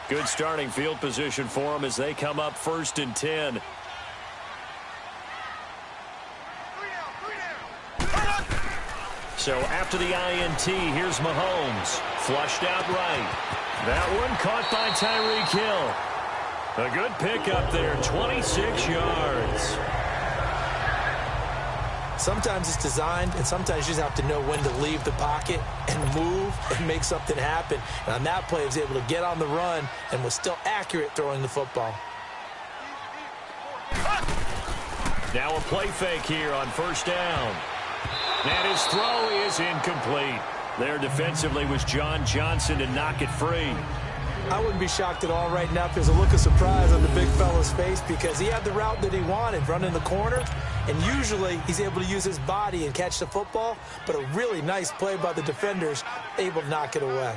Good starting field position for them as they come up 1st and 10. So after the INT, here's Mahomes. Flushed out right. That one caught by Tyreek Hill. A good pickup there, 26 yards. Sometimes it's designed, and sometimes you just have to know when to leave the pocket and move and make something happen. And on that play, he was able to get on the run and was still accurate throwing the football. Now a play fake here on 1st down. And his throw is incomplete. There defensively was John Johnson to knock it free. I wouldn't be shocked at all right now if there's a look of surprise on the big fella's face because he had the route that he wanted, running the corner, and usually he's able to use his body and catch the football, but a really nice play by the defenders, able to knock it away.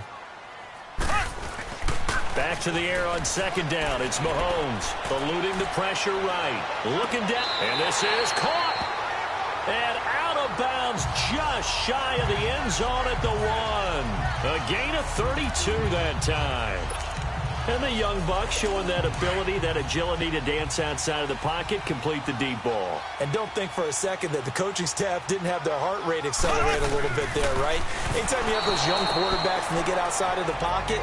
Back to the air on 2nd down. It's Mahomes eluding the pressure right. Looking down, and this is caught. And out of bounds just shy of the end zone at the 1. A gain of 32 that time. And the young buck showing that ability, that agility to dance outside of the pocket, complete the deep ball. And don't think for a second that the coaching staff didn't have their heart rate accelerate a little bit there, right? Anytime you have those young quarterbacks and they get outside of the pocket,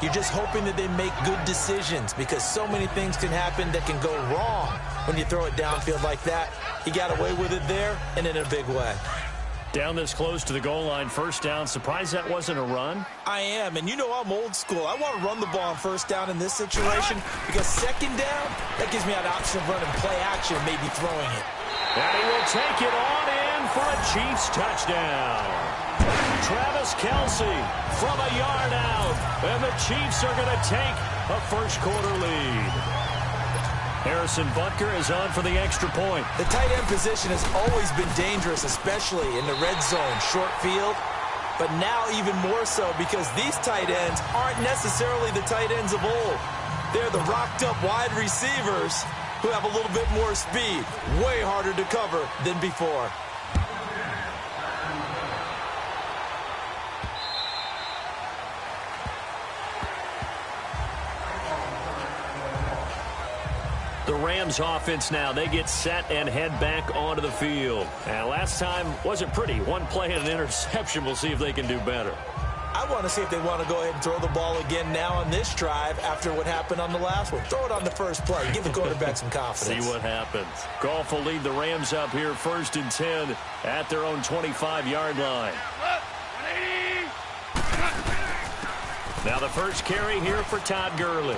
you're just hoping that they make good decisions because so many things can happen that can go wrong when you throw it downfield like that. He got away with it there and in a big way. Down this close to the goal line, 1st down. Surprised that wasn't a run? I am, and you know I'm old school. I want to run the ball on 1st down in this situation because 2nd down, that gives me an option of running play action and maybe throwing it. And he will take it on in for a Chiefs touchdown. Travis Kelce from a yard out, and the Chiefs are going to take a 1st quarter lead. Harrison Butker is on for the extra point. The tight end position has always been dangerous, especially in the red zone, short field. But now even more so because these tight ends aren't necessarily the tight ends of old. They're the rocked-up wide receivers who have a little bit more speed. Way harder to cover than before. The Rams offense now, they get set and head back onto the field. And last time wasn't pretty. One play and an interception. We'll see if they can do better. I want to see if they want to go ahead and throw the ball again now on this drive after what happened on the last one. Throw it on the first play. Give the quarterback some confidence. See what happens. Goff will lead the Rams up here 1st and 10 at their own 25-yard line. Now the first carry here for Todd Gurley.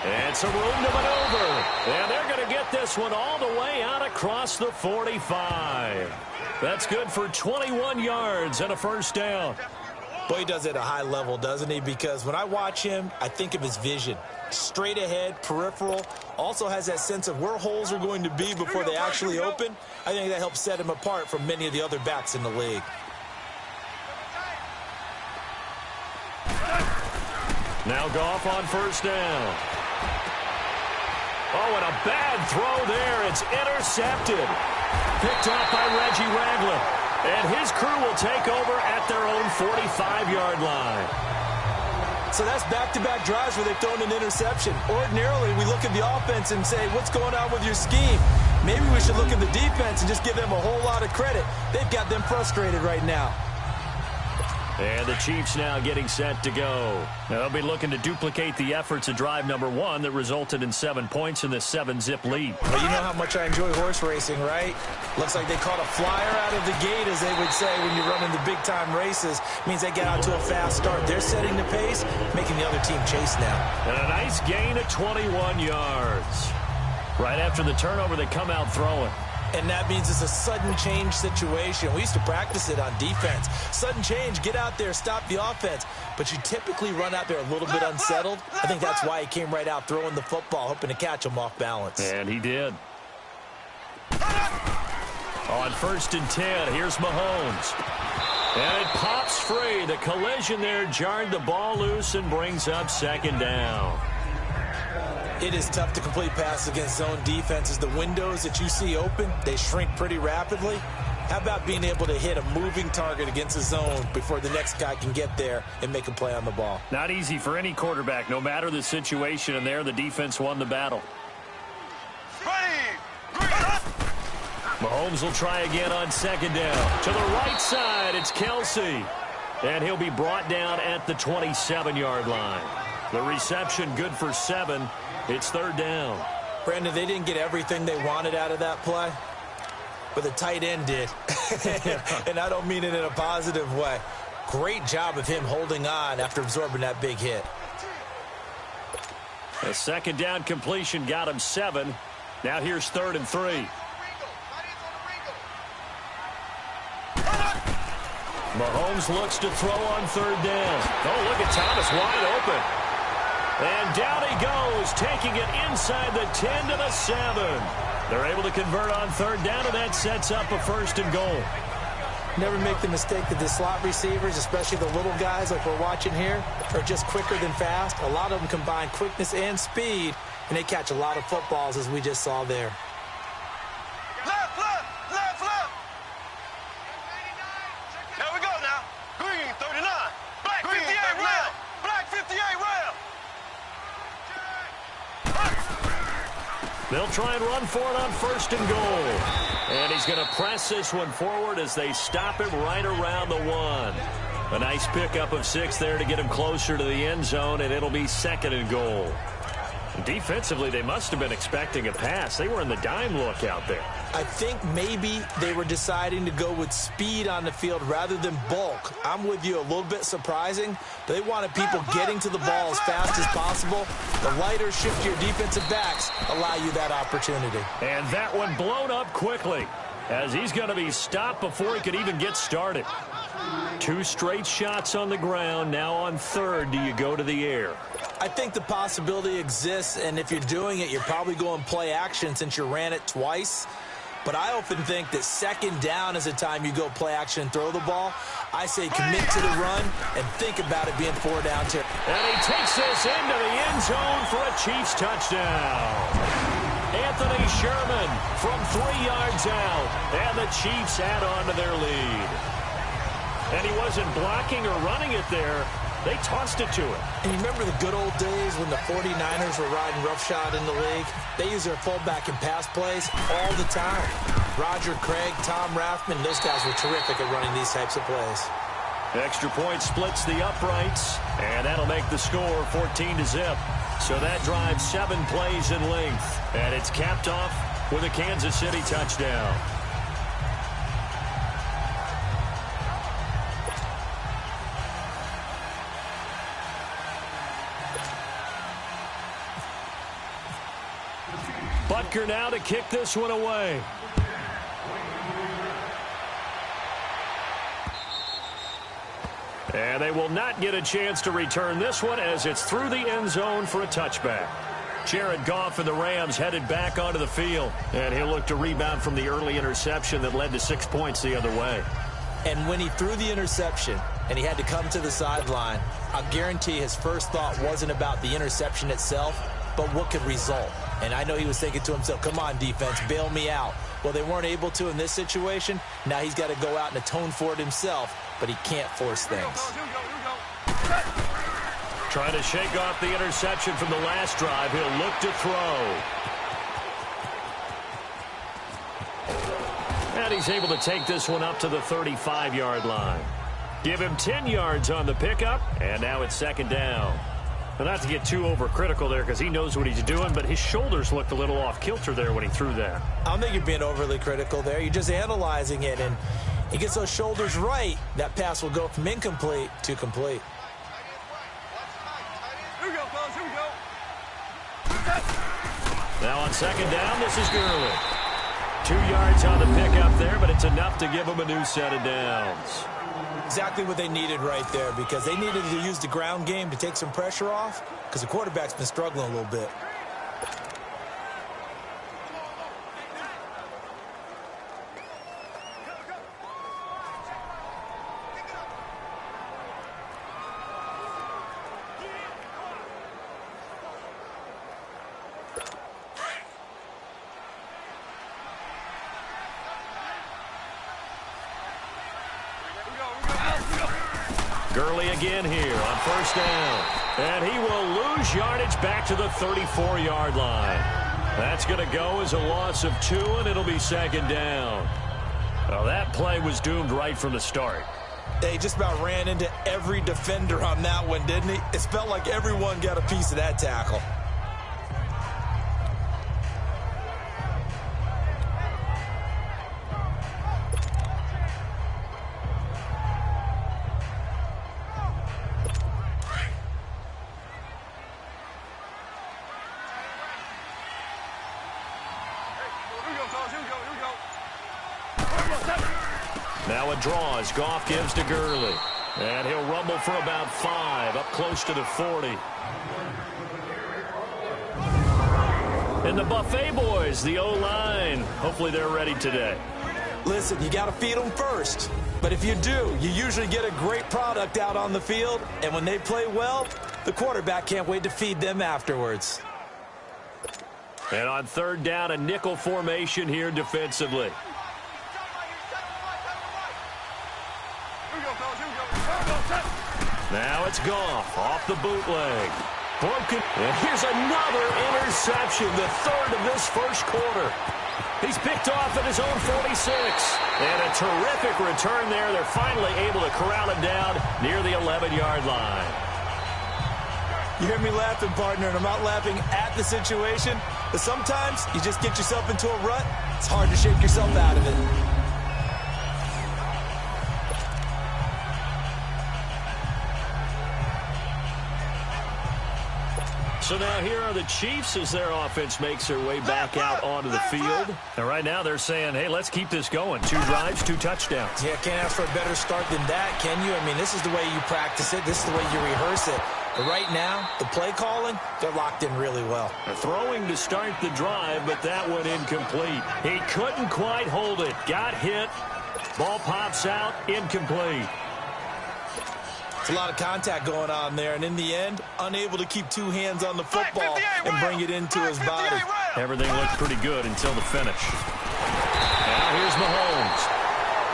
And some room to maneuver. And they're going to get this one all the way out across the 45. That's good for 21 yards and a 1st down. Boy, he does it at a high level, doesn't he? Because when I watch him, I think of his vision. Straight ahead, peripheral. Also has that sense of where holes are going to be before they actually open. I think that helps set him apart from many of the other backs in the league. Now Goff on 1st down. Oh, and a bad throw there. It's intercepted. Picked up by Reggie Ragland. And his crew will take over at their own 45-yard line. So that's back-to-back drives where they've thrown an interception. Ordinarily, we look at the offense and say, what's going on with your scheme? Maybe we should look at the defense and just give them a whole lot of credit. They've got them frustrated right now. And the Chiefs now getting set to go. Now they'll be looking to duplicate the efforts of drive number 1 that resulted in 7 points in this 7-zip lead. Well, you know how much I enjoy horse racing, right? Looks like they caught a flyer out of the gate, as they would say when you're running the big-time races. Means they get out to a fast start. They're setting the pace, making the other team chase now. And a nice gain of 21 yards. Right after the turnover, they come out throwing. And that means it's a sudden change situation. We used to practice it on defense. Sudden change, get out there, stop the offense. But you typically run out there a little bit unsettled. I think that's why he came right out throwing the football, hoping to catch him off balance. And he did. On 1st and 10, here's Mahomes. And it pops free. The collision there jarred the ball loose and brings up 2nd down. It is tough to complete passes against zone defenses. The windows that you see open, they shrink pretty rapidly. How about being able to hit a moving target against the zone before the next guy can get there and make a play on the ball? Not easy for any quarterback, no matter the situation, and there the defense won the battle. Mahomes will try again on second down. To the right side, it's Kelsey. And he'll be brought down at the 27-yard line. The reception good for 7. It's third down. Brandon, they didn't get everything they wanted out of that play, but the tight end did. And I don't mean it in a positive way. Great job of him holding on after absorbing that big hit. A second down completion got him 7. Now here's 3rd and 3. Mahomes looks to throw on 3rd down. Oh, look at Thomas wide open. And down he goes, taking it inside the 10 to the 7. They're able to convert on 3rd down, and that sets up a 1st and goal. Never make the mistake that the slot receivers, especially the little guys like we're watching here, are just quicker than fast. A lot of them combine quickness and speed, and they catch a lot of footballs, as we just saw there. They'll try and run for it on 1st and goal. And he's going to press this one forward as they stop him right around the 1. A nice pickup of 6 there to get him closer to the end zone, and it'll be 2nd and goal. Defensively, they must have been expecting a pass. They were in the dime look out there. I think maybe they were deciding to go with speed on the field rather than bulk. I'm with you, a little bit surprising. They wanted people getting to the ball as fast as possible. The lighter, shiftier defensive backs allow you that opportunity. And that one blown up quickly as he's going to be stopped before he could even get started. 2 straight shots on the ground. Now on 3rd, do you go to the air? I think the possibility exists, and if you're doing it, you're probably going play action since you ran it twice. But I often think that 2nd down is the time you go play action and throw the ball. I say commit to the run and think about it being 4 down. And he takes this into the end zone for a Chiefs touchdown. Anthony Sherman from 3 yards out, and the Chiefs add on to their lead. And he wasn't blocking or running it there. They tossed it to him. And you remember the good old days when the 49ers were riding roughshod in the league? They use their fullback in pass plays all the time. Roger Craig, Tom Rathman, those guys were terrific at running these types of plays. Extra point splits the uprights, and that'll make the score 14-0. So that drives 7 plays in length, and it's capped off with a Kansas City touchdown. Butker now to kick this one away. And they will not get a chance to return this one as it's through the end zone for a touchback. Jared Goff and the Rams headed back onto the field, and he'll look to rebound from the early interception that led to 6 points the other way. And when he threw the interception and he had to come to the sideline, I'll guarantee his first thought wasn't about the interception itself, but what could result. And I know he was thinking to himself, come on, defense, bail me out. Well, they weren't able to in this situation. Now he's got to go out and atone for it himself, but he can't force things. Trying to shake off the interception from the last drive. He'll look to throw. And he's able to take this one up to the 35-yard line. Give him 10 yards on the pickup, and now it's 2nd down. Well, not to get too overcritical there because he knows what he's doing, but his shoulders looked a little off kilter there when he threw that. I don't think you're being overly critical there. You're just analyzing it, and he gets those shoulders right. That pass will go from incomplete to complete. Here we go, fellas. Here we go. Now on 2nd down, this is Gurley. 2 yards on the pickup there, but it's enough to give him a new set of downs. Exactly what they needed right there, because they needed to use the ground game to take some pressure off because the quarterback's been struggling a little bit. Gurley again here on first down. And he will lose yardage back to the 34-yard line. That's going to go as a loss of 2, and it'll be second down. Well, that play was doomed right from the start. They just about ran into every defender on that one, didn't he? It felt like everyone got a piece of that tackle. Now a draw as Goff gives to Gurley. And he'll rumble for about 5, up close to the 40. And the Buffet boys, the O-line, hopefully they're ready today. Listen, you got to feed them first. But if you do, you usually get a great product out on the field. And when they play well, the quarterback can't wait to feed them afterwards. And on third down, a nickel formation here defensively. Now it's Goff off the bootleg. Broken. And here's another interception, the third of this first quarter. He's picked off at his own 46. And a terrific return there. They're finally able to corral him down near the 11-yard line. You hear me laughing, partner, and I'm not laughing at the situation. But sometimes you just get yourself into a rut. It's hard to shake yourself out of it. So now here are the Chiefs as their offense makes their way back out onto the field. And right now they're saying, hey, let's keep this going. 2 drives, 2 touchdowns. Yeah, can't ask for a better start than that, can you? I mean, this is the way you practice it. This is the way you rehearse it. But right now, the play calling, they're locked in really well. Throwing to start the drive, but that one incomplete. He couldn't quite hold it. Got hit. Ball pops out, incomplete. It's a lot of contact going on there, and in the end, unable to keep 2 hands on the football and bring it into his body. Everything looked pretty good until the finish. Now here's Mahomes.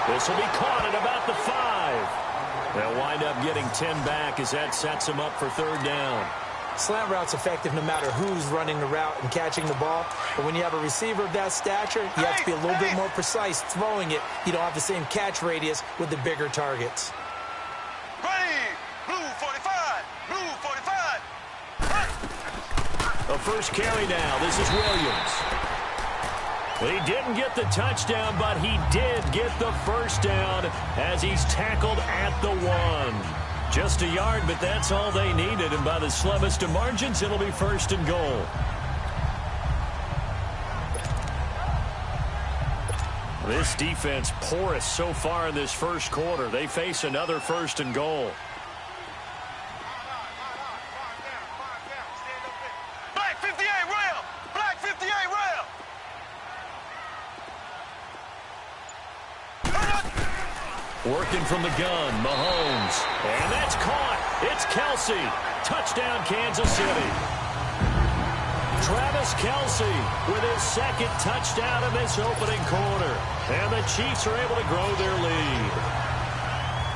This will be caught at about the 5. They'll wind up getting 10 back as that sets them up for third down. Slant route's effective no matter who's running the route and catching the ball. But when you have a receiver of that stature, you have to be a little bit more precise throwing it. You don't have the same catch radius with the bigger targets. A first carry now. This is Williams. He didn't get the touchdown, but he did get the first down as he's tackled at the 1. Just a yard, but that's all they needed. And by the slimmest of margins, it'll be first and goal. This defense porous so far in this first quarter. They face another first and goal. Working from the gun, Mahomes. And that's caught. It's Kelsey. Touchdown, Kansas City. Travis Kelsey with his second touchdown in this opening quarter. And the Chiefs are able to grow their lead.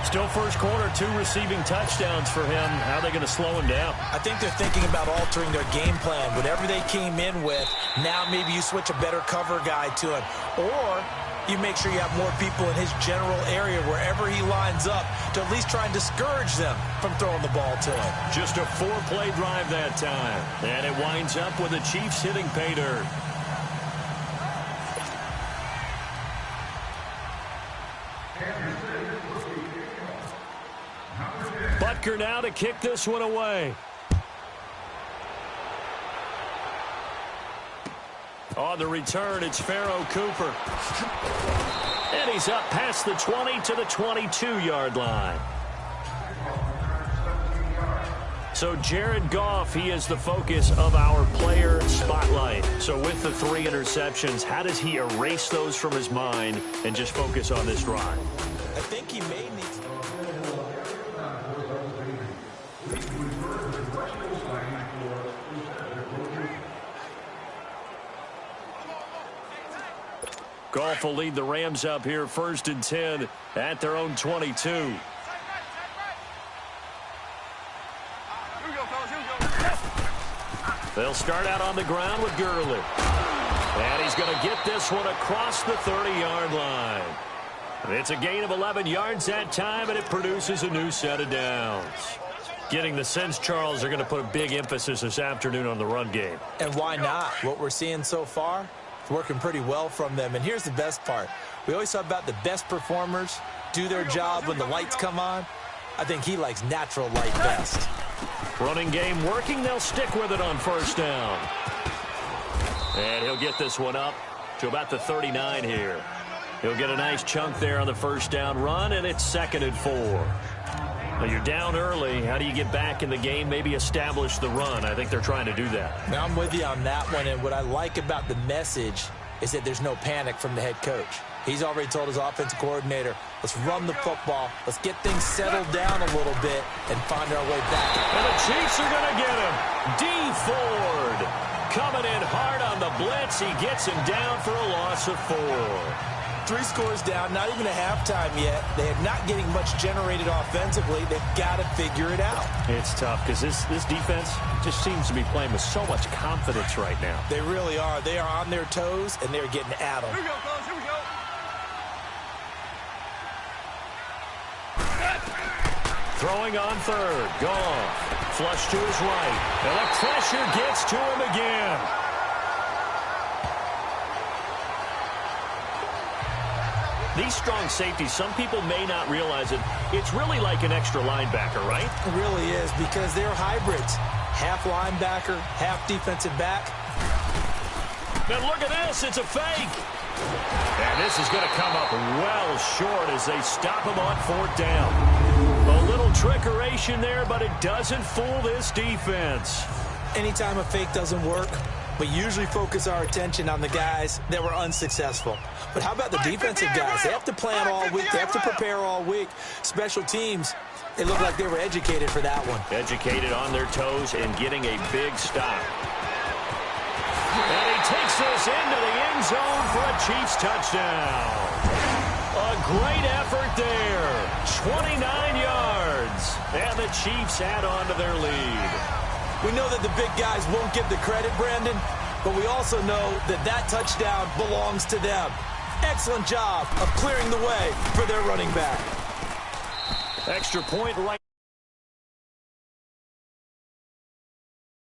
Still first quarter, 2 receiving touchdowns for him. How are they going to slow him down? I think they're thinking about altering their game plan. Whatever they came in with, now maybe you switch a better cover guy to him. Or you make sure you have more people in his general area wherever he lines up to at least try and discourage them from throwing the ball to him. Just a 4-play drive that time. And it winds up with the Chiefs hitting pay dirt. Butker now to kick this one away. On the return, it's Pharaoh Cooper. And he's up past the 20 to the 22-yard line. So Jared Goff, he is the focus of our player spotlight. So with the 3 interceptions, how does he erase those from his mind and just focus on this drive? I think he may need to. Goff will lead the Rams up here 1st and 10 at their own 22. They'll start out on the ground with Gurley. And he's going to get this one across the 30-yard line. It's a gain of 11 yards that time, and it produces a new set of downs. Getting the sense, Charles, they're going to put a big emphasis this afternoon on the run game. And why not? What we're seeing so far, it's working pretty well from them. And here's the best part. We always talk about the best performers do their job when the lights come on. I think he likes natural light best. Running game working. They'll stick with it on first down. And he'll get this one up to about the 39 here. He'll get a nice chunk there on the first down run, and it's 2nd and 4. Now you're down early. How do you get back in the game, maybe establish the run? I think they're trying to do that. Now I'm with you on that one, and what I like about the message is that there's no panic from the head coach. He's already told his offensive coordinator, let's run the football, let's get things settled down a little bit and find our way back. And the Chiefs are going to get him. D. Ford coming in hard on the blitz. He gets him down for a loss of 4. 3 scores down, not even a halftime yet. They are not getting much generated offensively. They've got to figure it out. It's tough because this defense just seems to be playing with so much confidence right now. They really are. They are on their toes, and they're getting at them. Here we go, fellas. Here we go. Throwing on 3rd. Goff. Flush to his right. And the pressure gets to him again. These strong safeties, some people may not realize it. It's really like an extra linebacker, right? It really is, because they're hybrids. Half linebacker, half defensive back. Now look at this. It's a fake. And this is going to come up well short as they stop him on 4th down. A little trickeration there, but it doesn't fool this defense. Anytime a fake doesn't work, we usually focus our attention on the guys that were unsuccessful. But how about the defensive guys? They have to plan all week. They have to prepare all week. Special teams, they look like they were educated for that one. Educated on their toes and getting a big stop. And he takes this into the end zone for a Chiefs touchdown. A great effort there. 29 yards. And the Chiefs add on to their lead. We know that the big guys won't get the credit, Brandon, but we also know that that touchdown belongs to them. Excellent job of clearing the way for their running back. Extra point right.